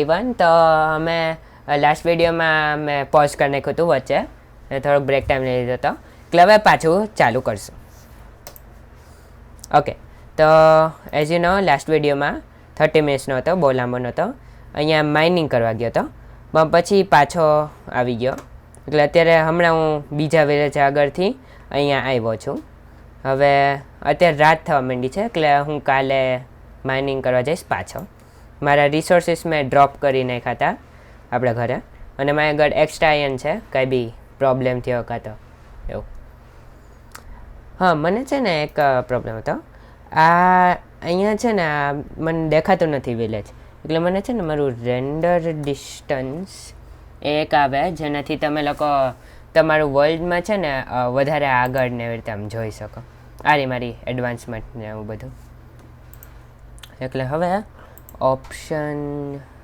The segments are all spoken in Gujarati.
ઇવન તો અમે લાસ્ટ વિડીયોમાં મેં પોઝ કરી નાખ્યું હતું વચ્ચે, થોડોક બ્રેક ટાઈમ લઈ લીધો હતો, એટલે હવે પાછું ચાલુ કરશું. ઓકે, તો એઝ યુ નો લાસ્ટ વિડીયોમાં 30 મિનિટ્સનો હતો, બહુ લાંબો નહોતો. અહીંયા માઇનિંગ કરવા ગયો હતો, પણ પછી પાછો આવી ગયો. એટલે અત્યારે હમણાં હું બીજા વિલેજ આગળથી અહીંયા આવ્યો છું. હવે અત્યારે રાત થવા માંડી છે, એટલે હું કાલે માઇનિંગ કરવા જઈશ પાછો. મારા રિસોર્સિસ મેં ડ્રોપ કરી નાખ્યા હતા આપણા ઘરે, અને મારી આગળ એક્સ્ટ્રા આયન છે, કંઈ બી પ્રોબ્લેમ થયો કાં તો એવું. હા, મને છે ને એક પ્રોબ્લેમ હતો. અહીંયા છે ને મને દેખાતું નથી વિલેજ, એટલે મને છે ને મારું રેન્ડર ડિસ્ટન્સ એક આવે, જેનાથી તમે લોકો તમારું વર્લ્ડમાં છે ને વધારે આગળ ને એવી રીતે આમ જોઈ શકો. આ રહી મારી એડવાન્સમેન્ટ ને એવું બધું. એટલે હવે ઓપ્શન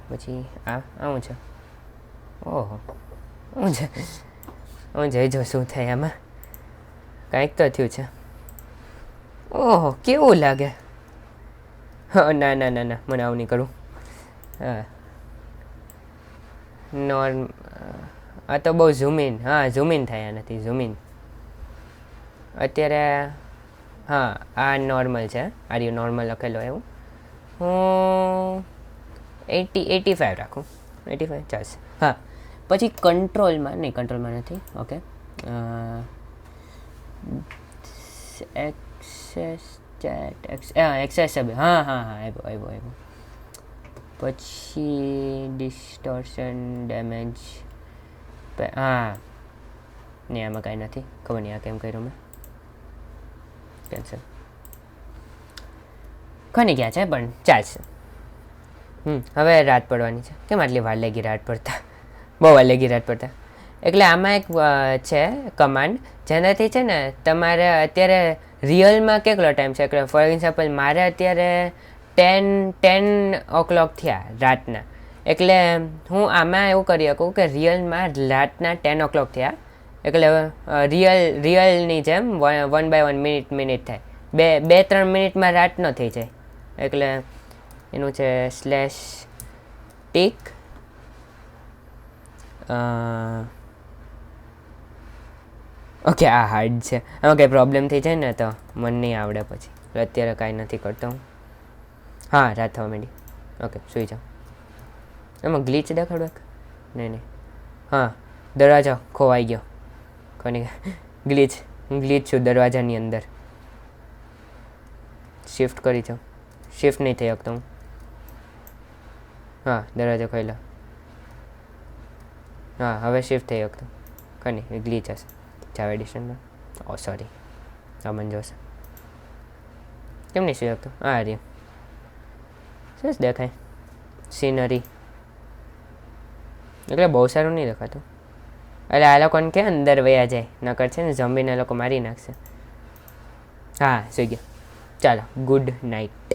પછી આવું છે. ઓહો, શું છે? હું જઈ જો શું થાય આમાં. કાંઈક તો થયું છે. ઓહો, કેવું લાગે. હા, ના ના ના ના, મને આવું નહીં કરું. હા, આ તો બહુ ઝૂમ ઇન થયા નથી. ઝૂમ અત્યારે હા, આ નોર્મલ છે. આર્યું નોર્મલ લખેલો એવું. હું 85 રાખું. 85 ચાલશે. હા, પછી કંટ્રોલમાં નથી. Okay, accessible. હા, આવ્યો. પછી ડિસ્ટોર્શન, ડેમેજ. હા, નહીં, આમાં કાંઈ નથી. ખબર નહીં આ કેમ કર્યું મેં. કેન્સલ ખની ગયા છે, પણ ચાલશે. હવે રાત પડવાની છે. કેમ આટલી વાર લાગી રાત પડતા? બહુ વાર લાગી રાત પડતા. એટલે આમાં એક છે કમાન્ડ, જેનાથી છે ને તમારે અત્યારે રિયલમાં કેટલો ટાઈમ છે. ફોર એક્ઝામ્પલ મારે અત્યારે 10 o'clock થયા રાતના, એટલે હું આમાં એવું કરી શકું કે રિયલમાં રાતના 10 o'clock થયા, એટલે રિયલની જેમ 1 by 1 મિનિટ થાય. 2-3 મિનિટમાં રાત ન થઈ જાય. એટલે એનું છે /tick. ઓકે, આ હાર્ડ છે. આમાં કંઈ પ્રોબ્લેમ થઈ જાય ને તો મને નહીં આવડે પછી. અત્યારે કાંઈ નથી કરતો હું. હા, રાત થવા માંડી. ઓકે, સુઈ જાઓ. એમાં ગ્લિચ દેખાડો? નહીં. હા, દરવાજો ખોવાઈ ગયો. કોની ગ્લિચ છું દરવાજાની અંદર. શિફ્ટ કરી જાઉં. શિફ્ટ નહીં થઈ શકતો હું. હા, દરવાજો ખોલ્યો. હા, હવે શિફ્ટ થઈ શકતો. કોની ગ્લિચ હશે જાવા એડિશનમાં. ઓ સોરી, મને જોશે. કેમ નહીં સુઈ શકતો? હા, રહ્યું. સરસ દેખાય સીનરી. એટલે બહુ સારું નહીં દેખાતું. એટલે આ લોકોને કે અંદર વયા જાય, નકર છે ને ઝમ્બીને લોકો મારી નાખશે. હા, સુઈ ગયા. ચાલો, ગુડ નાઇટ.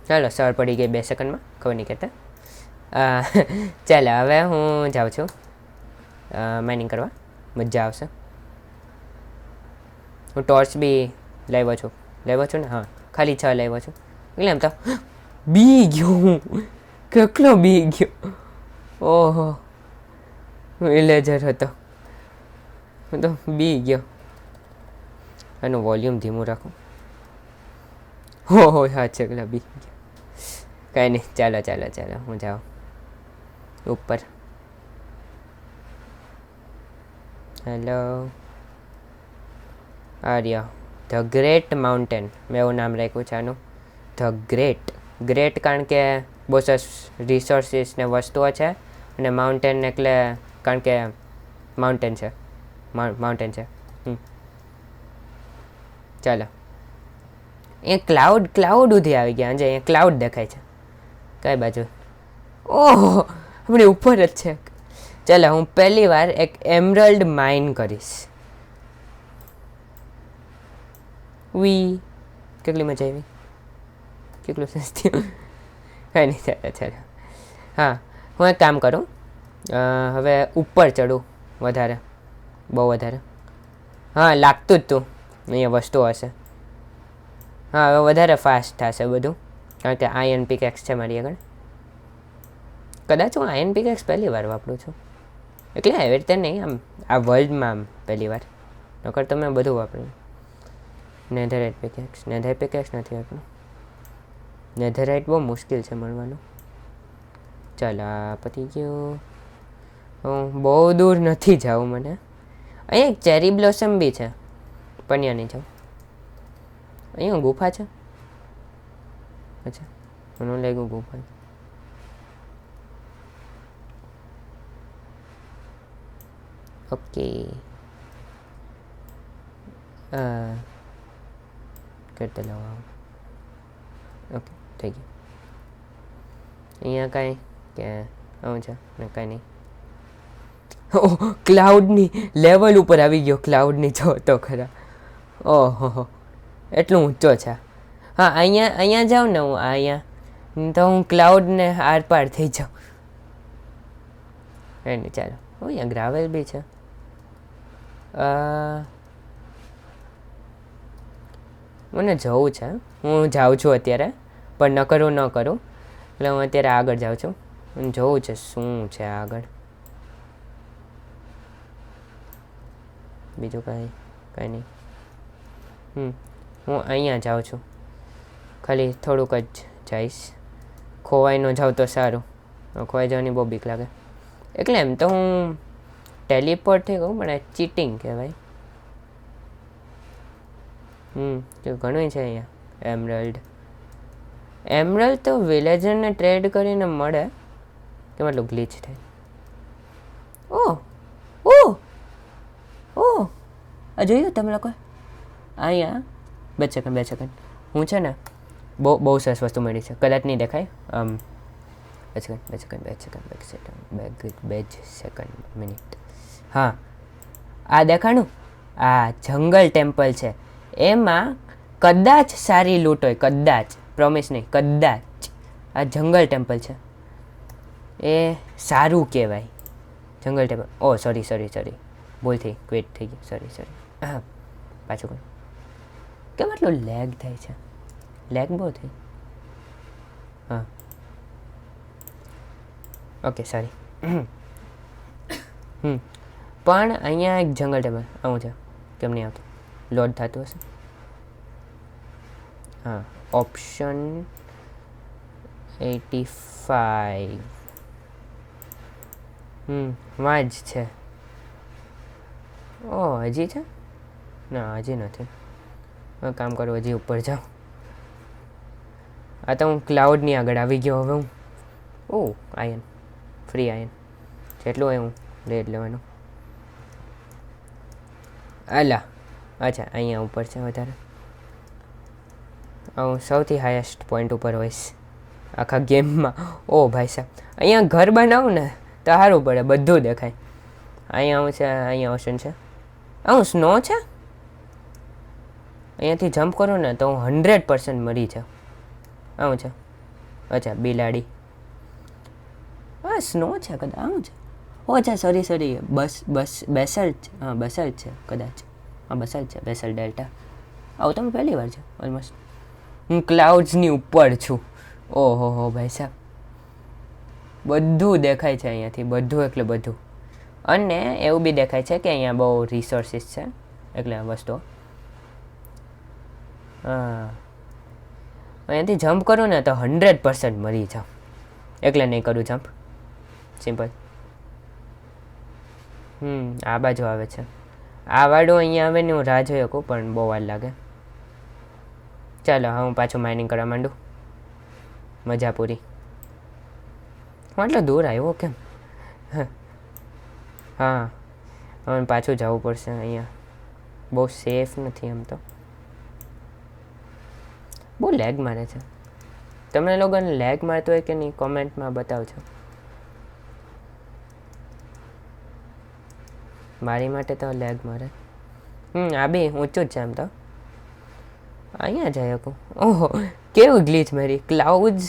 ચાલો, સવાર પડી ગઈ 2 સેકન્ડમાં, ખબર નહીં કહેતા. ચાલો, હવે હું જાઉં છું માઇનિંગ કરવા. મજા આવશે. હું ટોર્ચ બી લાવ્યો છું ને. હા, ખાલી 6 લાવ્યો છું. એટલે એમ તો બી ગયો હું. કેટલો બી ગયો. ઓહો, વિલેજર હતો. હું તો બી ગયો. આનું વોલ્યુમ ધીમું રાખું. હો હા છે, કેટલા બી ગયો. કાંઈ નહીં, ચાલો હું જાઉં ઉપર. Hello, Arya the great mountain, મેં એવું નામ રાખ્યું છે આનું. ધ ગ્રેટ કારણ કે બહુ સરસ રિસોર્સિસ ને વસ્તુઓ છે, અને માઉન્ટેન એટલે કારણ કે માઉન્ટેન છે. ચાલો, એ ક્લાઉડ ઉધી આવી ગયા. અહીંયા ક્લાઉડ દેખાય છે. કઈ બાજુ? ઓહો, આપણી ઉપર જ છે. ચાલો, હું પહેલી વાર એક એમરલ્ડ માઇન કરીશ. કેટલી મજા આવી, કેટલું સસ્તી. કાંઈ નહીં, ચાલો. હા, હું એક કામ કરું, હવે ઉપર ચડું બહુ વધારે. હા, લાગતું જ તું અહીંયા વસ્તુ હશે. હા, હવે વધારે ફાસ્ટ થશે બધું, કારણ કે આયન પિકેક્સ છે મારી આગળ. કદાચ હું આયન પિકેક્સ પહેલી વાર વાપરું છું, એટલે એવી રીતે નહીં, આમ આ વર્લ્ડમાં આમ પહેલી વાર. નકર તો મેં બધું વાપર્યું. નેધરરાઇટ પિકેક્સ, નેધર પિકેક્સ નથી આપણું. નેધરરાઇટ બહુ મુશ્કેલ છે મળવાનું. ચાલ આ પતી ગયું. બહુ દૂર નથી જાવું મને. અહીંયા એક ચેરી બ્લોસમ બી છે, પણ ત્યાં નહીં જાઉં. અહીંયા ગુફા છે. અચ્છા, મને લાગ્યું ગુફા. ઓકે, કરતા લાવો. ઓકે, થઈ ગયું. અહીંયા કાંઈ કે આવું છે ને કાંઈ નહીં. ઓહ, ક્લાઉડની લેવલ ઉપર આવી ગયો. ક્લાઉડની જો તો ખરા. ઓહો, એટલું ઊંચો છે. હા, અહીંયા જાઉં ને હું અહીંયા, તો હું ક્લાઉડને આર પાર થઈ જાઉં. એની ચાલો. અહીંયા ગ્રાવેલ બી છે. મને જવું છે. હું જાઉં છું અત્યારે, પણ ન કરું એટલે હું અત્યારે આગળ જાઉં છું. મને જોવું છે શું છે આગળ. બીજું કાંઈ નહીં. હું અહીંયા જાઉં છું, ખાલી થોડુંક જ જઈશ. ખોવાઈ ન જાઉં તો સારું. ખોવાઈ જવાની બહુ બીક લાગે. એટલે એમ તો હું ટેલિપોર્ટ થઈ ગયું, પણ આ ચીટિંગ કહેવાય. ઘણું છે અહીંયા. એમરલ્ડ તો વિલેજરને ટ્રેડ કરીને મળે કે મતલબ ગ્લિચ થાય. ઓહ ઓહ ઓહ, આ જોયું તમે લોકો? અહીંયા બે સેકન્ડ. હું છે ને બહુ સરસ વસ્તુ મળી છે. કદાચ નહીં દેખાય. બે સેકન્ડ મિનિટ. હા, આ દેખાણું? આ જંગલ ટેમ્પલ છે. એમાં કદાચ સારી લૂંટ હોય, કદાચ, પ્રોમિસ નહીં, કદાચ. આ જંગલ ટેમ્પલ છે, એ સારું કહેવાય. જંગલ ટેમ્પલ. ઓ સોરી, ભૂલથી ક્વિટ થઈ ગયું. સોરી. હા, પાછું કોઈ કેમ આટલું લેગ થાય છે? લેગ બહુ થઈ. હા, ઓકે, સોરી. પણ અહીંયા એક જંગલ ટેબલ આવું છે. કેમ નહીં આવતું? લોડ થતું હશે. હા, ઓપ્શન 85. વાં જ છે. ઓહ, હજી છે? ના, હજી નથી. કામ કરું, હજી ઉપર જાઉં. આ તો હું ક્લાઉડની આગળ આવી ગયો હવે હું. ઓહ, આયન, ફ્રી આયન જેટલું હોય હું રેડ લેવાનું. અલા, અચ્છા, અહીંયા ઉપર છે વધારે. હું સૌથી હાઈએસ્ટ પોઈન્ટ ઉપર હોઈશ આખા ગેમમાં. ઓ ભાઈ સાહેબ, અહીંયા ઘર બનાવું ને તો સારું પડે, બધું દેખાય. અહીંયા હું છે, અહીંયા ઓશન છે. સ્નો છે. અહીંયાથી જમ્પ કરું ને તો હું 100% મરી જાઉં. આવું છે. અચ્છા, બિલાડી. હા, સ્નો છે કદાચ. આવું છે. ઓ અચ્છા, સોરી, બેસલ્ટ. હા, બેસલ્ટ છે કદાચ. હા, બેસલ્ટ છે, બેસલ્ટ ડેલ્ટા. આવું તો પહેલી વાર છે ઓલમોસ્ટ. હું ક્લાઉડ્સની ઉપર છું. ઓહો ભાઈ સાહેબ, બધું દેખાય છે અહીંયાથી, બધું એટલે બધું. અને એવું બી દેખાય છે કે અહીંયા બહુ રિસોર્સિસ છે, એટલે વસ્તુઓ. હા, અહીંયાથી જમ્પ કરું ને તો 100% મરી જાઉં. એટલે નહીં કરું જમ્પ, સિમ્પલ. આ બાજુ આવે છે. આ વાળું અહીંયા આવે ને હું રાહ જોઈ શકું, પણ બહુ વાર લાગે. ચાલો, હું પાછું માઇનિંગ કરવા માંડું. મજા પૂરી. હું આટલો દૂર આવ્યો કેમ? હા, હવે પાછું જવું પડશે. અહીંયા બહુ સેફ નથી એમ તો. બહુ લેગ મારે છે. તમને લોકોને લેગ મારતો હોય કે નહીં, કોમેન્ટમાં બતાવજો. મારી માટે તો લેગ મારે. આ બી ઊંચું જ છે એમ તો. અહીંયા જઈ શકું. ઓહો, કેવું ગ્લિચ મારી. ક્લાઉડ્સ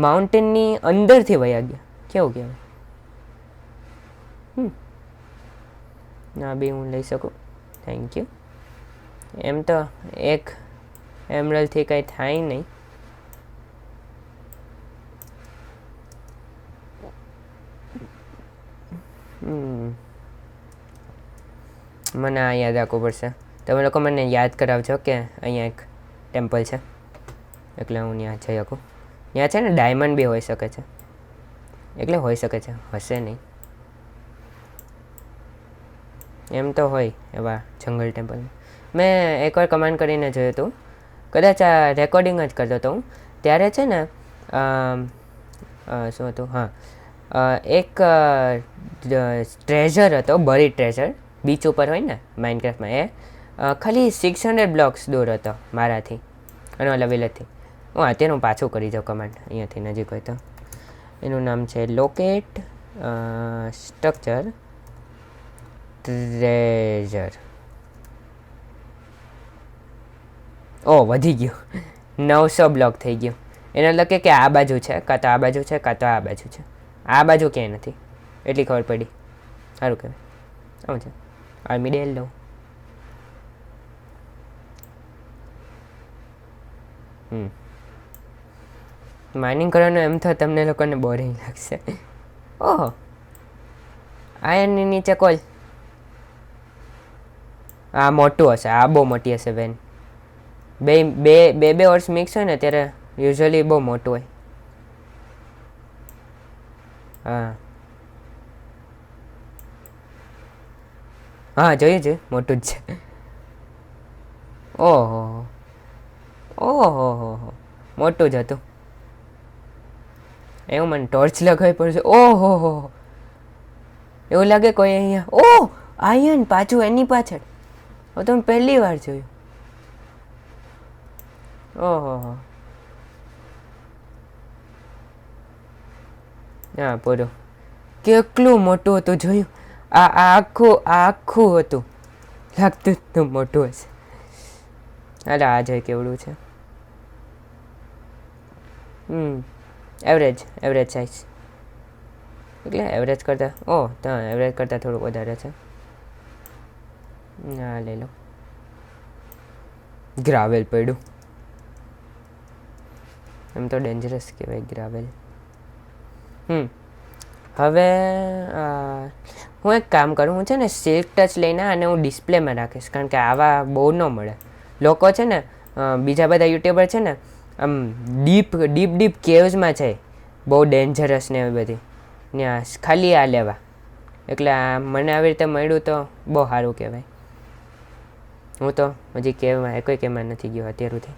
માઉન્ટેનની અંદરથી વયા ગયા. કેવું કહેવાય. આ બી હું લઈ શકું. Thank you. એમ તો એક એમરલ્ડથી કંઈ થાય નહીં. મને આ યાદ રાખવું પડશે. તમે લોકો મને યાદ કરાવજો કે અહીંયા એક ટેમ્પલ છે, એટલે હું ત્યાં જઈ શકું. ત્યાં છે ને ડાયમંડ બી હોઈ શકે છે, એટલે હોઈ શકે છે, હશે નહીં એમ તો હોય એવા જંગલ ટેમ્પલ. મેં એકવાર કમાન્ડ કરીને જોયું હતું, કદાચ આ રેકોર્ડિંગ જ કરતો હતો હું ત્યારે. છે ને શું હતું, હા, એક ટ્રેઝર હતો, બરી ટ્રેઝર, બીચ ઉપર હોય ને માઇનક્રાફ્ટમાં, એ ખાલી 600 બ્લોક્સ દૂર હતો મારાથી અને ઓલા વિલેજથી. હું અત્યારે હું પાછું કરી જાઉં કમાન્ડ અહીંયાથી નજીક હોય તો. એનું નામ છે લોકેટ સ્ટ્રક્ચર ટ્રેઝર. ઓ વધી ગયું, 900 બ્લોક થઈ ગયું. એને લખે કે આ બાજુ છે, કાં તો આ બાજુ છે, કાં તો આ બાજુ છે. આ બાજુ ક્યાંય નથી, એટલી ખબર પડી. સારું કહેવાય. શું છે આર્મી ડેલ લઉં. માઇનિંગ કરવાનું એમ તો તમને લોકોને બોરિંગ લાગશે. ઓહો, આયનની નીચે કોલ. આ મોટું હશે, આ બહુ મોટી હશે વેન. બે વર્ષ મિક્સ હોય ને ત્યારે યુઝ્યુઅલી બહુ મોટું હોય. હા હા, જોયું છે, મોટું જ છે. ઓહો ઓહો, મોટું જ હતું. એવું મને ટોર્ચ લગાવી પડશે. ઓહો હો, એવું લાગે કોઈ અહીંયા. ઓહ, આયન પાછું એની પાછળ. હવે તો મેં પહેલી વાર જોયું. ઓહો હો, હા પૂરું. કેટલું મોટું હતું જોયું. આ આખું હતું, લાગતું હતું મોટું હશે. અરે આ જોઈ કેવડું છે. એવરેજ સાઇઝ, એટલે એવરેજ કરતાં, તો એવરેજ કરતાં થોડુંક વધારે છે. હા લઈ લો. ગ્રાવેલ પડ્યું, એમ તો ડેન્જરસ કહેવાય ગ્રાવેલ. હવે હું એક કામ કરું, હું છે ને સિલ્ક ટચ લઈને અને હું ડિસ્પ્લેમાં રાખીશ, કારણ કે આવા બહુ ન મળે. લોકો છે ને બીજા બધા યુટ્યુબર છે ને આમ ડીપ કેવ્સમાં છે, બહુ ડેન્જરસ ને એવી બધી, ત્યાં ખાલી આ લેવા. એટલે મને આવી રીતે મળ્યું તો બહુ સારું કહેવાય. હું તો હજી કેવમાં કોઈ કેમાં નથી ગયો અત્યાર સુધી,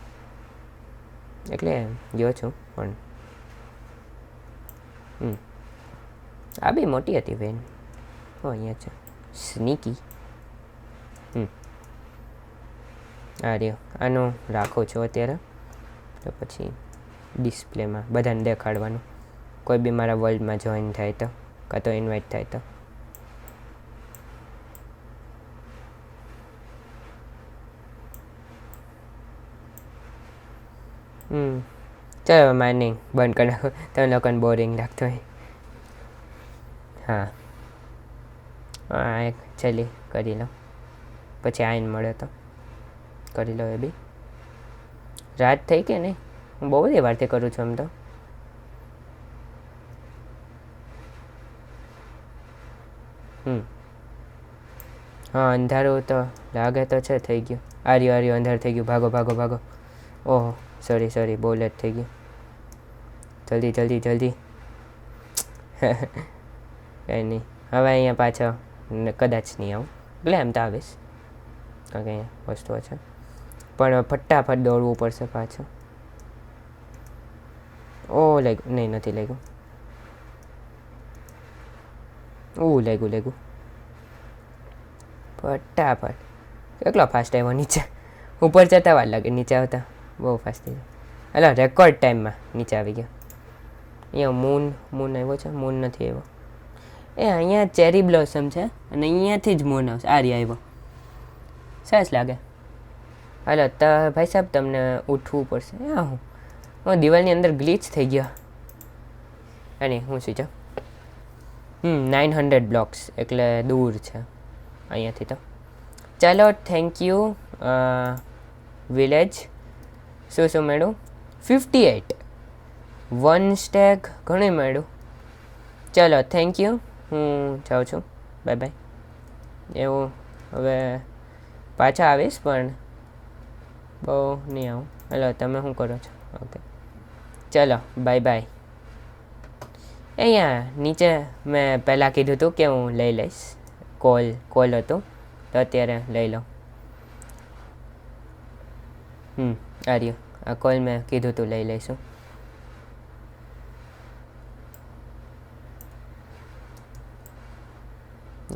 એટલે ગયો છું પણ. આ બી મોટી હતી વેન. અહીંયા છે સ્નીકી. આ રહ્યો, આનું રાખું છું અત્યારે, તો પછી ડિસ્પ્લેમાં બધાને દેખાડવાનું, કોઈ બી મારા વર્લ્ડમાં જોઈન થાય તો, કાં તો ઇન્વાઇટ થાય તો. ચાલો માઇનિંગ બંધ કરી નાખો, તમે લોકોને બોરિંગ લાગતો હોય. હા એક ચલી કરી લો, પછી આઈને મળે તો કરી લો. એ બી રાત થઈ કે નહીં, હું બહુ બધી વારથી કરું છું એમ તો. હા અંધારું તો લાગે તો છે, થઈ ગયું. આર્યું અંધારું થઈ ગયું. ભાગો. ઓહો સોરી બહુ લેટ થઈ ગયું. જલ્દી કંઈ નહીં. હવે અહીંયા પાછો કદાચ નહીં આવું, એટલે એમ તો આવીશ, કારણ કે અહીંયા વસ્તુઓ છે, પણ ફટાફટ દોડવું પડશે પાછું. લાગ્યું નહીં, નથી લાગ્યું. લાગ્યું. ફટાફટ. કેટલો ફાસ્ટ આવ્યો નીચે. ઉપર જતા વાર લાગે, નીચે આવતા બહુ ફાસ્ટ થઈ ગયો. એટલે રેકોર્ડ ટાઈમમાં નીચે આવી ગયો. અહીંયા મૂન આવ્યો છે, મૂન નથી આવ્યો. અહીંયા ચેરી બ્લોસમ છે અને અહીંયાથી જ મૂન આવશે. આ આવ્યો, સરસ લાગે. હાલો તો ભાઈ સાહેબ તમને ઉઠવું પડશે. હું દિવાલની અંદર ગ્લિચ થઈ ગયો. અને હું શું છે 900 બ્લોક્સ, એટલે દૂર છે અહીંયાથી તો. ચાલો થેન્ક યુ વિલેજ. શું મળ્યું? 58 1 સ્ટેક, ઘણું મળ્યું. ચાલો થેન્ક યુ, હું જાઉં છું. Bye bye. એવું હવે પાછા આવીશ પણ બહુ નહીં આવું. હેલો, તમે શું કરો છો? ઓકે ચલો બાય બાય. અહીંયા નીચે મેં પહેલાં કીધું હતું કે હું લઈ લઈશ. કોલ હતું તો અત્યારે લઈ લઉં. આ રહ્યું, આ કોલ મેં કીધું હતું લઈ લઈશું.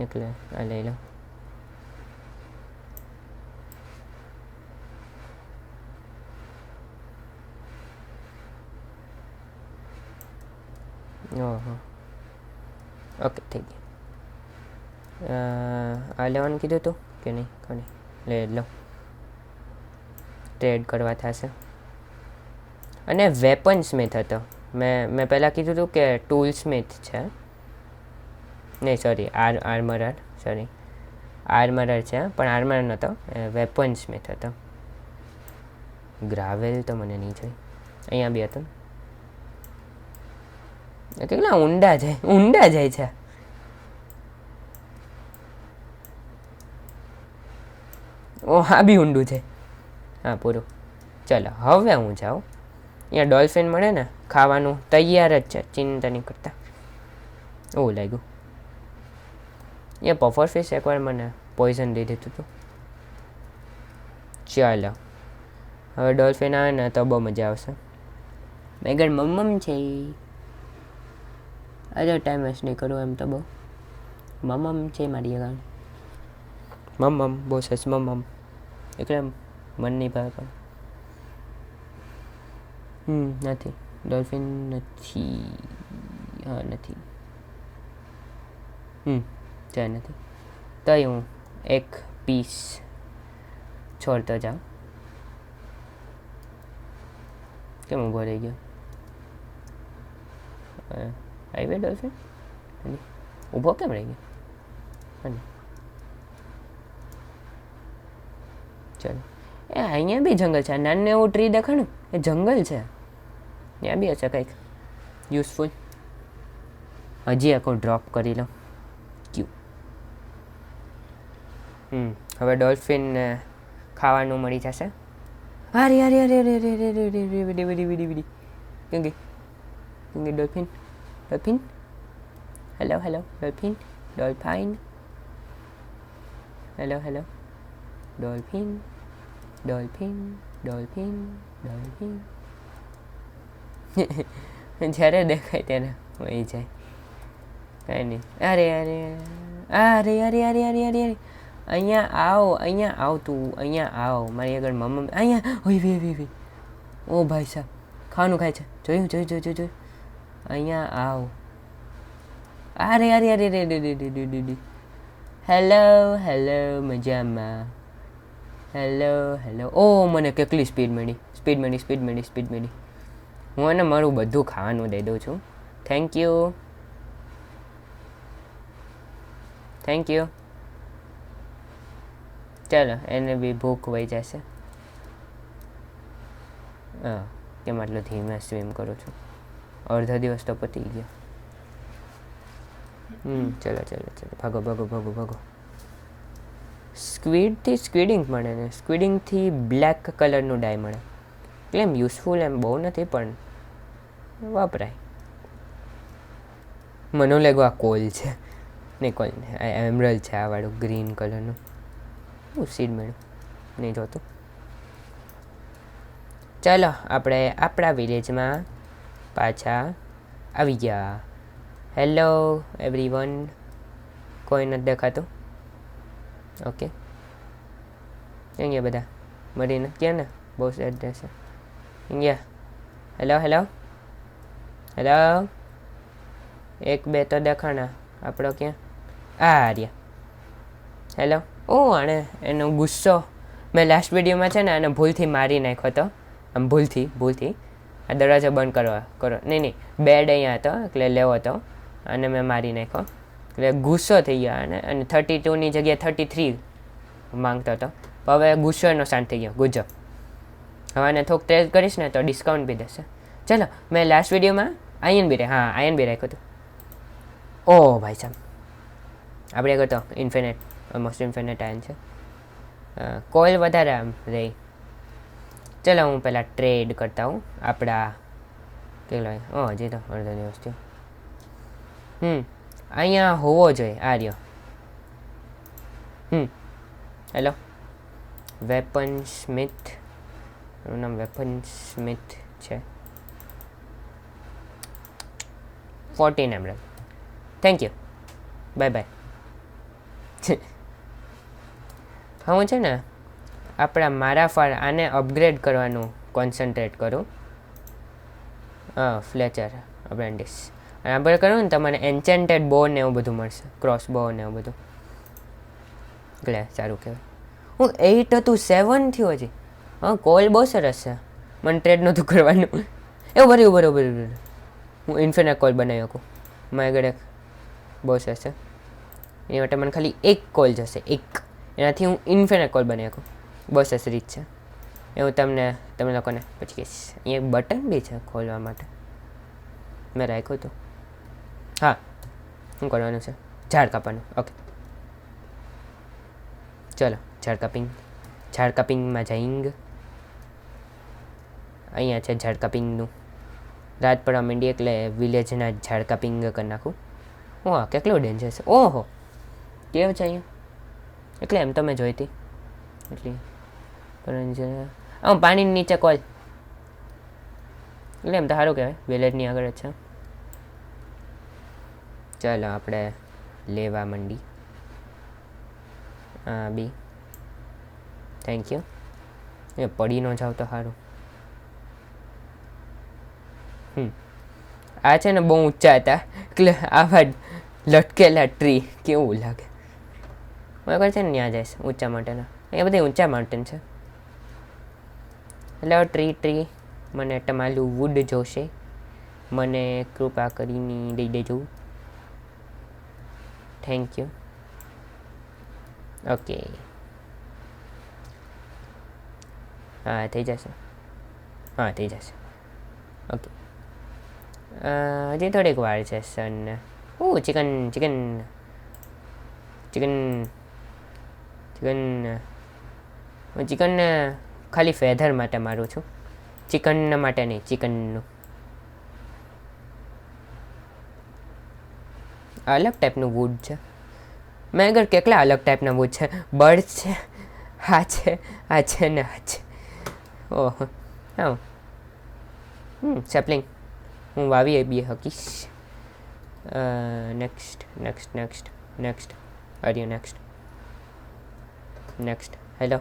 એટલે આ લઈ લઉં. ઓહો ઓકે થઈ ગયું. આ લેવાનું કીધું હતું કે નહીં? કોની લઈ લો, ટ્રેડ કરવા થશે. અને વેપન સ્મિથ હતો. મેં પહેલાં કીધું હતું કે ટૂલ સ્મિથ છે. નહીં સોરી, આર્મરર છે પણ આર્મરર નહોતો, વેપન સ્મિથ હતો. ગ્રાવેલ તો મને નહીં જોઈ. અહીંયા બી હતું. કેટલા ઊંડા જાય છે. ઓ હા બી ઊંડું છે. હા પૂરું. ચલો હવે હું જાઉં. અહીંયા ડોલ્ફિન મળે ને, ખાવાનું તૈયાર જ છે, ચિંતા નહીં કરતા. એવું લાગ્યું. અહીંયા પફર ફિશ એકવાર મને પોઈઝન દઈ દીધું હતું. ચાલો હવે ડોલ્ફિન આવે ને તો બહુ મજા આવશે. મેગર મમ્મમ છે. અરે ટાઈમ વેસ્ટ નહીં કરું એમ તો બહુ. મમ્મમ છે મારી આગળ. મમ્મમ બહુ સરસ મમ્મમ. એટલે મન નહીં ભાવે પણ નથી. ડોલ્ફિન નથી. હા નથી. ચાલ નથી. તો હું એક પીસ છોડતો જાઉં. કેમ ઊભો રહી ગયો? હાઈવે ડોલ્ફિન ઊભો કેમ રહી ગયો? ચાલો એ અહીંયા બી જંગલ છે. નાનું એવું ટ્રી દેખાણું એ જંગલ છે. ત્યાં બી હશે કંઈક યુઝફુલ. હજી આખું ડ્રોપ કરી લઉં. ક્યુ હવે ડોલ્ફિનને ખાવાનું મળી જશે. અરે અરે અરે અરે અરે અરે અરે વિડી વિડી વિડી વિડી કેંગે dolphin dolphin. Hello hello dolphin dolphin. Hello hello dolphin dolphin dolphin dolphin. જ્યારે દેખાય ત્યારે વહી જાય. કાંઈ નહીં. અરે અરે અરે અરે અરે અરે અરે અરે અહીંયા આવ તું. અહીંયા આવ મારી આગળ મમ્મી. અહીંયા ઓય વે વે વે. ઓ ભાઈ સાહેબ ખાવાનું ખાય છે. જોયું. અહીંયા આવ. અરે અરે અરે રે રે રે રે. હેલો હેલો મજામાં. Hello hello. ઓ મને કેટલી સ્પીડ મળી. હું એને મારું બધું ખાવાનું દઈ દઉં છું. Thank you. ચાલો એને બી ભૂખ વહી જશે. હા કેમ આટલો ધીમે સ્વિમ કરું છું? અડધો દિવસ તો પતી ગયો. ચલો ભાગો. સ્ક્વીડથી સ્ક્વીડિંગ મળે ને સ્ક્વીડિંગથી બ્લેક કલરનું ડાય મળે. એટલે એમ યુઝફુલ એમ બહુ નથી પણ વાપરાય. મને લાગ્યું આ કોલ છે. નહીં કોલ એમરલ છે આ વાળું ગ્રીન કલરનું. સીડ મળ્યું નહીં જોતું. ચાલો આપણે આપણા વિલેજમાં પાછા આવી ગયા. Hello everyone. કોઈ નથી દેખાતું. ઓકે ક્યાં ગયા બધા? મળીને ક્યાં ને બહુ સેડ રહેશે. હેલો એક બે તો દેખાણા. આપણો ક્યાં? આ રહ્યા. હેલો. આણે એનો ગુસ્સો મેં લાસ્ટ વિડીયોમાં છે ને આને ભૂલથી મારી નાખ્યો હતો. આમ ભૂલથી આ દરવાજો બંધ કરો. નહીં બેડ અહીંયા હતો એટલે લેવો હતો અને મેં મારી નાખ્યો. એટલે ગુસ્સો થઈ ગયો અને 32ની જગ્યાએ 33 માંગતો હતો. હવે ગુસ્સો એનો શાંત થઈ ગયો. ગુજબ. હવે આને થોડુંક ટ્રેડ કરીશ ને તો ડિસ્કાઉન્ટ બી દેશે. ચલો મેં લાસ્ટ વિડીયોમાં આયન બી રાખ્યું હતું. ઓ ભાઈ સાહેબ આપણે આગળ તો ઇન્ફિનિટ ઓલમોસ્ટ ઇન્ફિનિટ આયન છે. કોલ વધારે આમ રહી. ચલો હું પહેલાં ટ્રેડ કરતા હું આપણા કેટલા હજી તો અડધો દિવસ થયો. અહીંયા હોવો જોઈએ આ રહ્યો. હેલો વેપન સ્મિથ, એનું નામ વેપન સ્મિથ છે. 14 એમરેલ. Thank you, bye bye. હું છે ને આપણા મારા ફાર આને અપગ્રેડ કરવાનું કોન્સન્ટ્રેટ કરું. ફ્લેચર અપ્રેન્ટિસ અને અપગ્રેડ કરું ને તમને એન્ચેન્ટેડ બો ને એવું બધું મળશે, ક્રોસ બો ને એવું બધું. એટલે સારું કહેવાય. હું 8 હતું 7 થયું હજી. કોલ બહુ સરસ છે. મને ટ્રેડ નહોતું કરવાનું. એવું બરાબર. હું ઇન્ફિનિટ કોલ બનાવી શકું. મારી આગળ એક બહુ સરસ છે. એ માટે મને ખાલી એક કોલ જશે, એક. એનાથી હું ઇન્ફિનિટ કોલ બનાવી શકું. બહુ સરસ રીત છે. એ હું તમે લોકોને પછી કહીશ. અહીંયા એક બટન બી છે ખોલવા માટે, મેં રાખ્યું હતું. હા, શું કરવાનું છે? ઝાડ કાપવાનું. ઓકે ચલો ઝાડ કાપિંગમાં જઈંગ. અહીંયા છે ઝાડ કાપિંગનું. રાત પડવા માંડી એટલે વિલેજના ઝાડ કાપિંગ કરી નાખું. ઓહ કેટલું ડેન્જર છે. ઓહો કેવ છે અહીંયા. એટલે એમ તમે જોઈતી એટલી પાણીની નીચે કોલ. એટલે એમ તો સારું કહેવાય, વિલેજની આગળ જ છે. ચાલો આપણે લેવા માંડી. બી થેન્ક યુ. એ પડી ન જાવ તો સારું. આ છે ને બહુ ઊંચા હતા એટલે આવા લટકેલા ટ્રી કેવું લાગે. બરાબર છે ને, ત્યાં જઈશ ઊંચા માટેના. એ બધી ઊંચા માઉન્ટેન છે. એટલે ટ્રી મને તમારું વુડ જોશે. મને કૃપા કરીને દઈ દેજો. Thank you. ઓકે હા થઈ જશે. ઓકે હજી થોડીક વાર છે સન. ચિકન ખાલી ફેધર માટે મારું છું, ચિકન માટે નહીં. ચિકનનું અલગ ટાઈપનું વુડ છે. મેં આગળ કેટલા અલગ ટાઈપના વુડ છે. બર્ડ છે, આ છે ને આ છે. ઓહો હા સેપલિંગ હું વાવી બી હકીશ. Next hello.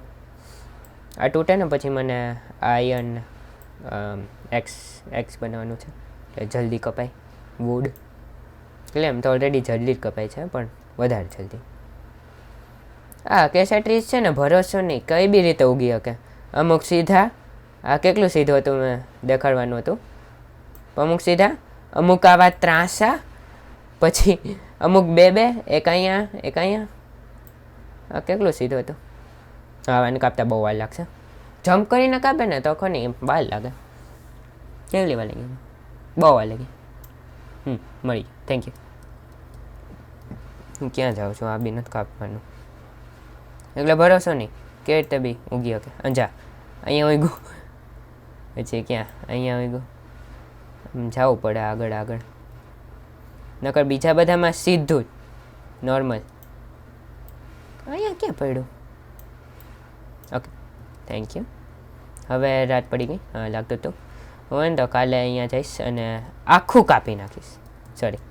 આ તૂટે ને પછી મને આયર્ન એક્સ બનાવવાનું છે એટલે જલ્દી કપાય વુડ. એટલે એમ તો ઓલરેડી જલ્દી જ કપાય છે પણ વધારે જલ્દી. કેસા ટ્રીઝ છે ને ભરોસો નહીં, કઈ બી રીતે ઉગી શકે. અમુક સીધા, આ કેટલું સીધું હતું મેં દેખાડવાનું હતું. અમુક સીધા, અમુક આવા ત્રાંસા, પછી અમુક બે એક અહીંયા. આ કેટલું સીધું હતું. હા એને કાપતા બહુ વાર લાગશે. જમ્પ કરીને કાપે ને તો ખરી વાર લાગે. કેટલી વાર લાગી? બહુ વાર લાગી. મળી ગયું. Thank you. હું ક્યાં જાઉં છું? આ બી નથી કાપવાનું એટલે ભરોસો નહીં કેવી રીતે બી ઉગી શકે. અંજા અહીંયા ઉગ્યું પછી ક્યાં અહીંયા ઉગ્યું. જવું પડે આગળ. નકર બીજા બધામાં સીધું જ નોર્મલ. અહીંયા ક્યાં પડ્યું? Okay thank you. હવે રાત પડી ગઈ. હા લાગતું હતું. હોય ને તો કાલે અહીંયા જઈશ અને આખું કાપી નાખીશ. સોરી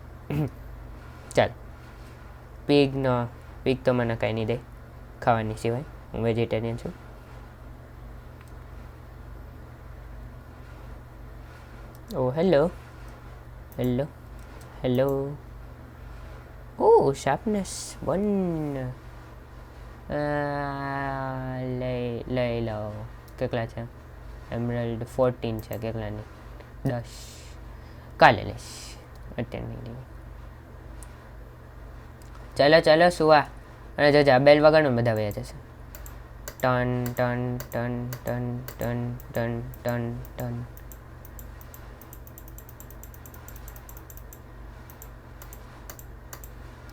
ચાલ. પીગ તો મને કાંઈ નહીં દે ખાવાની સિવાય. હું વેજીટેરિયન છું. ઓ હેલો. ઓ શાર્પનેસ 1 લઈ લો. કેટલા છે? એમરલ્ડ 14 છે. કેટલાની? 10. કાલે લઈશ, અત્યારે નહીં લેવી. ચાલો સુવા. અને જોજા બેલ વગાડો બધા વયા જશે. ટન.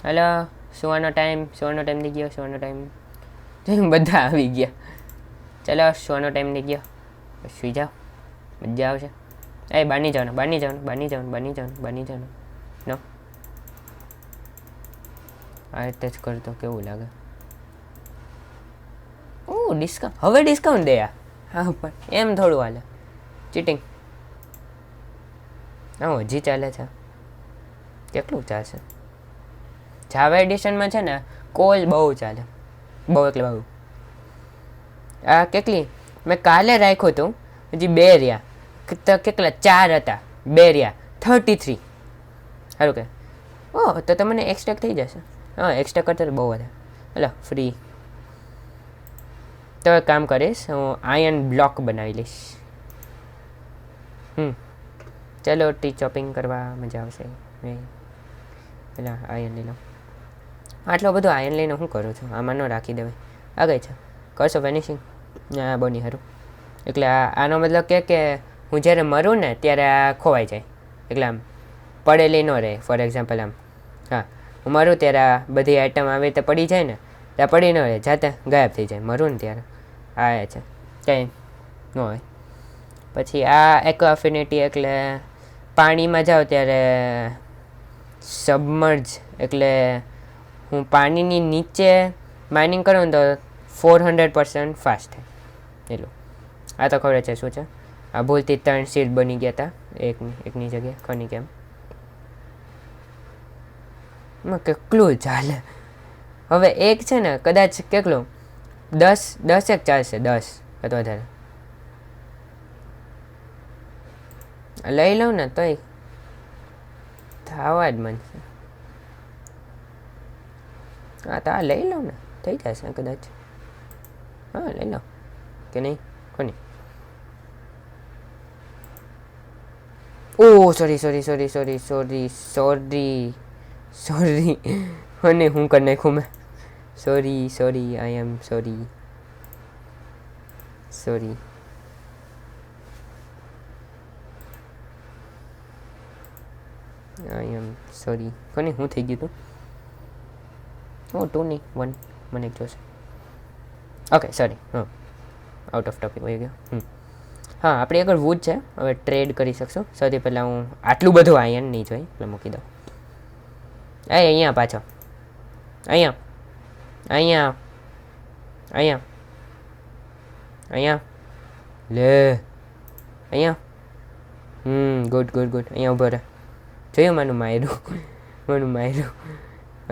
હેલો સુવાનો ટાઈમ થઈ ગયો. સુવાનો ટાઈમ બધા આવી ગયા. ચાલો સુવાનો ટાઈમ થઈ ગયો. સુઈ જાઓ, મજા આવશે. એ બહાર જવાનું નો આ રીતે જ કરતો કેવું લાગે. ડિસ્કાઉન્ટ હવે ડિસ્કાઉન્ટ દે હા પણ એમ થોડું હાલે. ચીટિંગ. હા હજી ચાલે છે. કેટલું ચાલશે? જાવા એડિશનમાં છે ને કોલ બહુ ચાલે, બહુ એટલે બહુ. આ કેટલી મેં કાલે રાખ્યું હતું, હજી 2 રહ્યા. કેટલા 4 હતા, 2 રહ્યા, 33. સારું કે તો તમને એક્સ્ટ્રા થઈ જશે. હા એક્સ્ટ્રા કરતા બહુ વધારે. હલો ફ્રી તો એક કામ કરીશ, હું આયર્ન બ્લોક બનાવી લઈશ. ચાલો ટી ચોપિંગ કરવા મજા આવશે. પેલા આયર્ન લઈ લો. આટલો બધો આયર્ન લઈને હું કરું છું? આમાં ન રાખી દેવાય. આગળ છે કરશો વેનિશિંગ. હા બની સારું. એટલે આનો મતલબ કે હું જ્યારે મરું ને ત્યારે આ ખોવાઈ જાય. એટલે આમ પડેલી ન રહે. ફોર એક્ઝામ્પલ આમ હા હું મરું ત્યારે આ બધી આઈટમ આવી રીતે પડી જાય ને, ત્યાં પડી ન રહે, જાતે ગાયબ થઈ જાય. મરું ને ત્યારે આ છે કંઈ ન હોય. પછી આ એક્વા અફિનિટી એટલે પાણીમાં જાઓ ત્યારે સબમર્જ, એટલે હું પાણીની નીચે માઇનિંગ કરું ને તો 400% ફાસ્ટ થાય એટલું. આ તો ખબર છે શું છે. આ ભૂલથી 3 સીટ બની ગયા હતા એકની જગ્યાએ. ખની કેમ કેટલું ચાલે હવે? એક છે ને કદાચ કેટલું 10 એક ચાલશે, 10 અથવા વધારે લઈ લઉં ને તોય થવા જ મનશે. હા તો આ લઈ લઉં ને થઈ જશે કદાચ. હા લઈ લો કે નહીં કોની. સોરી અને હું કરી નાખું મેં. Sorry I am sorry. I am sorry. કોની હું થઈ ગયું હતું? 2 નહીં 1 મને એક જોશે. Okay sorry. Out of topic હોઈ ગયો. હા આપણી આગળ વૂડ છે, હવે ટ્રેડ કરી શકશું. સૌથી પહેલાં હું આટલું બધું આયર્ન નહીં જોઈ એટલે મૂકી દઉં. અહીંયા પાછો અહીંયા લે અહીંયા ગુડ અહીંયા ઊભો રહે. જોયું માનું માયરું.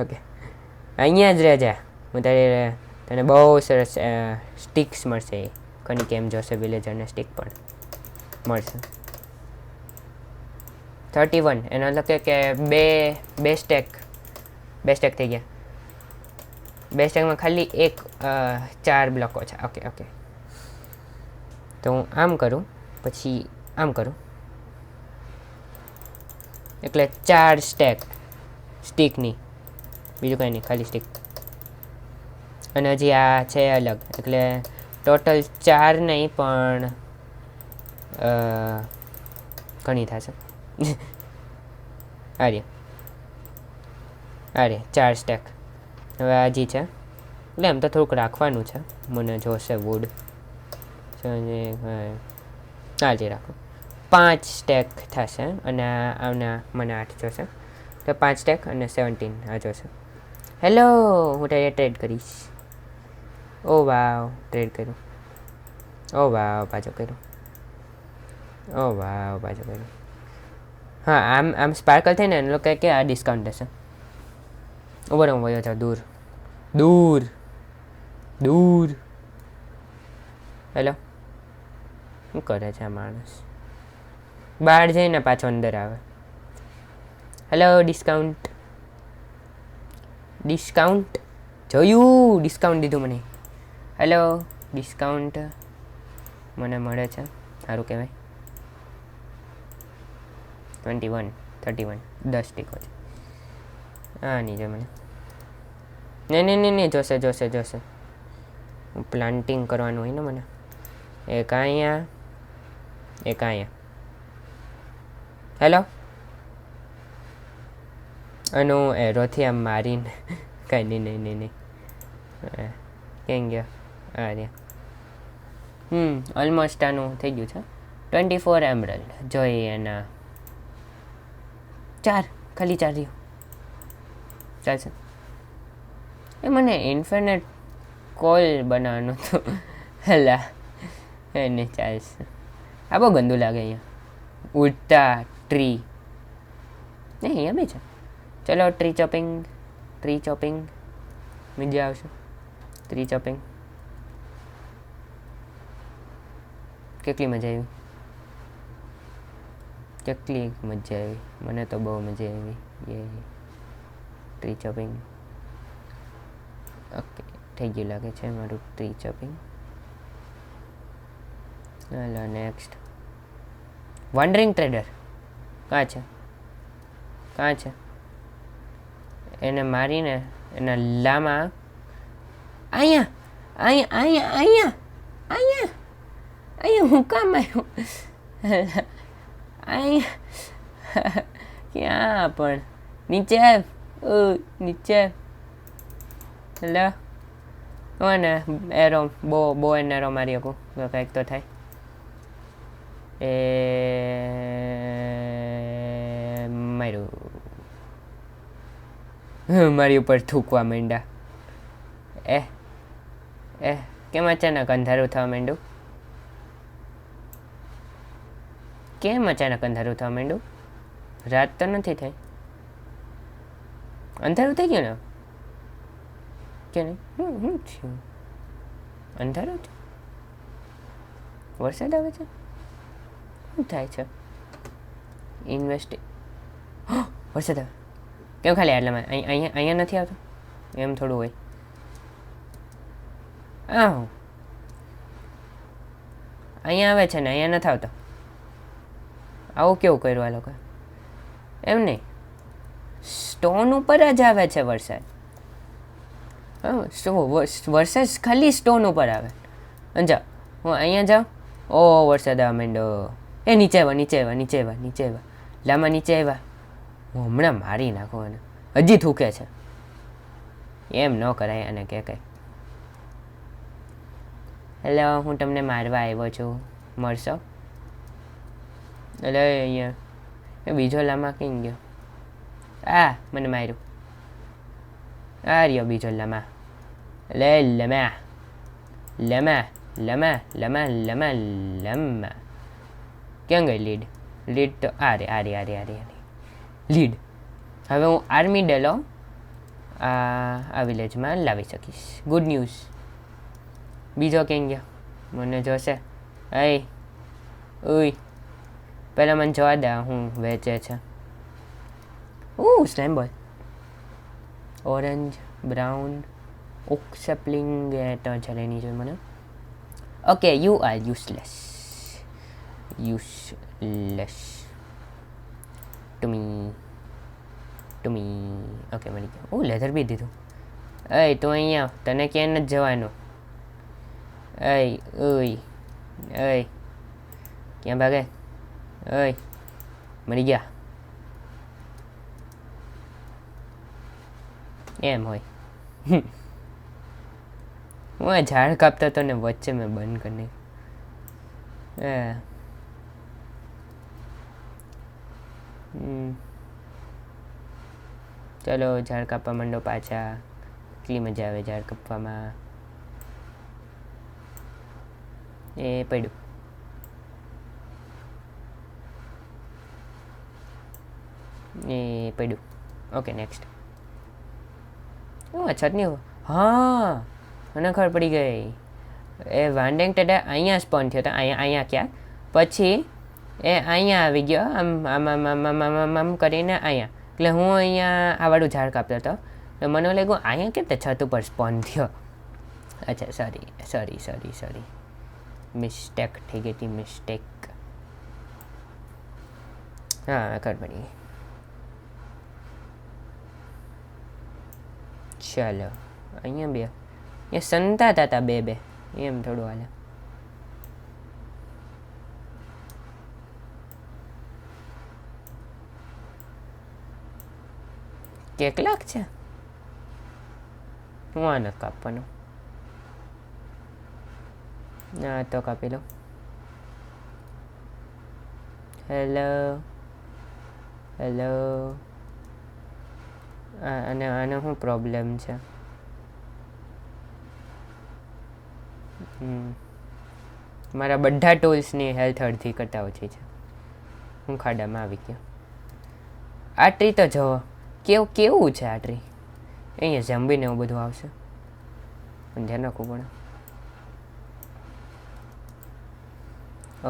ઓકે અહીંયા જ રહેજે. હું તને બહુ સરસ સ્ટિક્સ મળશે. કની કેમ જોશે વિલેજરને સ્ટિક પણ મળશે. 31 એનો મતલબ કે બે સ્ટેક થઈ ગયા. 2 સ્ટેકમાં ખાલી 4 બ્લોકો છે. ઓકે તો હું આમ કરું પછી આમ કરું એટલે 4 સ્ટીકની, બીજું કંઈ નહીં ખાલી સ્ટીક. અને હજી આ છે અલગ, એટલે ટોટલ 4 નહીં પણ ઘણી થશે. આર્ય 4 સ્ટેક. હવે આ હજી છે એટલે એમ તો થોડુંક રાખવાનું છે. મને જોશે વુડ હાજી રાખો. 5 સ્ટેક થશે અને આના મને 8 જોશે તો 5 સ્ટેક અને 17 આ જોશે. હેલો હું ટ્રેડ કરીશ. ઓ વાવ ટ્રેડ કર્યું. ઓ વાવ પાછો કર્યું. હા આમ સ્પાર્કલ થઈને એને લોકો કે આ ડિસ્કાઉન્ટ હશે. ઉપર હું વયો જાઉં દૂર. હેલો શું કરે છે આ માણસ? બહાર જઈને પાછો અંદર આવે. હેલો ડિસ્કાઉન્ટ જોયું? ડિસ્કાઉન્ટ દીધું મને. હેલો ડિસ્કાઉન્ટ મને મળે છે, સારું કહેવાય. 21 31 10 સ્ટીકો છે. હા નહીં જો મને નહીં જોશે. પ્લાન્ટિંગ કરવાનું હોય ને મને. એક અહીંયા. હેલો આનું એરોથી આમ મારીને કાંઈ નહીં. ક્યાં ગયા? હા રહ્યા. ઓલમોસ્ટ આનું થઈ ગયું છે. 24 એમરલ્ડ જોઈએ એના 4 ખાલી 4 રહ્યો. ચાલશે. એ મને ઇન્ફિનિટ કોલ બનાવવાનું હતું. હેલા એને ચાલશે. આ બહુ ગંદુ લાગે અહીંયા. ઉડતા ટ્રી નહીં, અહીંયા બી છે. ચલો ટ્રી ચોપિંગ મજા આવશે. ટ્રી ચોપિંગ કેટલી મજા આવી, મને તો બહુ મજા આવી. એ ટ્રી ચોપિંગ ઓકે થઈ ગયું લાગે છે મારું ટ્રી ચોપિંગ. હાલો નેક્સ્ટ. વન્ડરિંગ ટ્રેડર કાં છે? એને મારીને એના લામાં અહીંયા હું કામ આવ્યો? અહીંયા ક્યાં પણ નીચે નીચે. હેલો ને એરો બો એને એરો મારી શકું કંઈક તો થાય. મારી ઉપર થૂકવા માંડ્યા. કેમ અચાનક અંધારું થવા માંડ્યું? રાત તો નથી થઈ, અંધારું થઈ ગયું ને કે નહીં? શું થયું? અંધારું થયું? વરસાદ આવે છે? શું થાય છે? વરસાદ આવે કેમ? ખાલી આટલામાં અહીંયા નથી આવતો? એમ થોડું હોય. અહીંયા આવે છે ને અહીંયા નથી આવતો. આવું કેવું કર્યું આ લોકો? એમ નહીં, સ્ટોન ઉપર જ આવે છે વરસાદ. વરસાદ ખાલી સ્ટોન ઉપર આવે. જા હું અહીંયા જાઉં, વરસાદ આવવા માંડ્યો. નીચે આવ્યા. લામાં નીચે આવ્યા. હું હમણાં મારી નાખું અને હજી થૂકે છે. એમ ન કરાય અને કે કંઈ. હેલો, હું તમને મારવા આવ્યો છું, મળશો? એટલે અહીંયા એ બીજો લામા કઈ ગયો? મને માર્યું. રહ્યો બીજો લામા. લમા ક્યાં ગઈ લીડ તો આ લીડ. હવે હું આર્મી ડેલો આ વિલેજમાં લાવી શકીશ. Good news. બીજો ક્યાં ગયો? મને જોશે. પહેલાં મને જોવા દે હું વેચે છે. Slam boy orange brown oak sapling તો ચાલે નહીં જોઈએ મને. Okay, you are useless to me. Okay, મળી ગયો. લેધર બી દીધું. તું અહીંયા, તને ક્યાંય નથી જવાનું. ક્યાં ભાગે? મળી ગયા. એમ હોય. હું આ ઝાડ કાપતો હતો ને વચ્ચે મેં બંધ કરી નાખ્યું. ચલો ઝાડ કાપવા માંડો પાછા. કેટલી મજા આવે ઝાડ કાપવામાં. પડ્યું. Okay, next. ચટણી. મને ખબર પડી ગઈ. એ વાંડેંગ ટેડા અહીંયા સ્પોન થયો હતો. અહીંયા ક્યાંક. પછી એ અહીંયા આવી ગયો આમ કરીને અહીંયા. એટલે હું અહીંયા આ વાળું ઝાડ કાપતો હતો. તો મને લાગ્યું અહીંયા કેમ તે છત ઉપર સ્પોન થયો. અચ્છા, સોરી. મિસ્ટેક થઈ ગઈ હતી. ખબર પડી ગઈ. ચાલો અહીંયા બે એ સંતાતા હતા બે એમ થોડું હાલે. કેટલાક છે? હું આ નથી કાપવાનું. ના તો કાપી લો. Hello hello. અને આનો શું પ્રોબ્લેમ છે? મારા બધા ટૂલ્સની હેલ્થ અડધી કરતાં ઓછી છે. હું ખાડામાં આવી ગયો. આ ટ્રી તો જુઓ કેવું છે આ ટ્રી. અહીંયા જંબીને એવું બધું આવશે પણ ધ્યાન રાખવું પડે.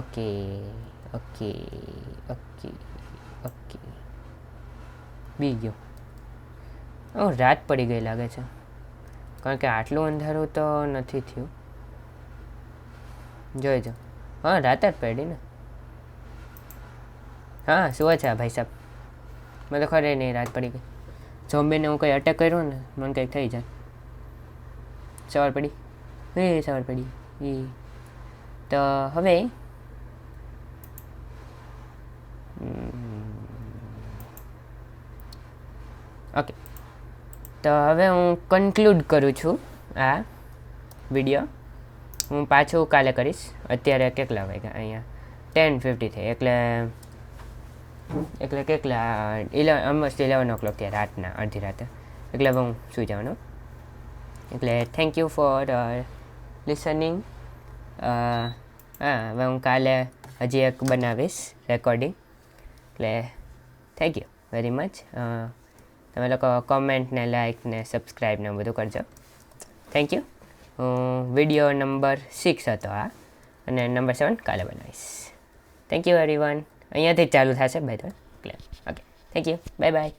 ઓકે ઓકે ઓકે ઓકે બી ગયો. રાત પડી ગઈ લાગે છે કારણ કે આટલું અંધારું તો નથી થયું. જોઈજો. હા રાત જ પડી ને. હા શું છે ભાઈ સાહેબ? મને તો ખરે નહીં રાત પડી ગઈ. ઝોમ્બીને હું કંઈ અટેક કર્યો ને મને કંઈક થઈ જાય. સવાર પડી સવાર પડી તો હવે ઓકે તો હવે હું કન્ક્લુડ કરું છું આ વિડીયો. હું પાછું કાલે કરીશ. અત્યારે કેટલા વાગ્યા? અહીંયા 10:50 થઈ એટલે કેટલા ઓલમોસ્ટ 11 o'clock થયા રાતના, અડધી રાતે. એટલે હવે હું સુઈ જવાનું. એટલે થેન્ક યુ ફોર લિસનિંગ. હવે હું કાલે હજી એક બનાવીશ રેકોર્ડિંગ. એટલે થેન્ક યુ વેરી મચ. તમે લોકો કોમેન્ટ ને લાઇક ને સબસ્ક્રાઈબ ને બધું કરજો. Thank you. વિડીયો નંબર 6 હતો આ, અને નંબર 7 કાલે બનાવીશ. Thank you everyone. અહીંયાથી જ ચાલુ થશે બાય ધ વે. એટલે okay thank you. Bye by.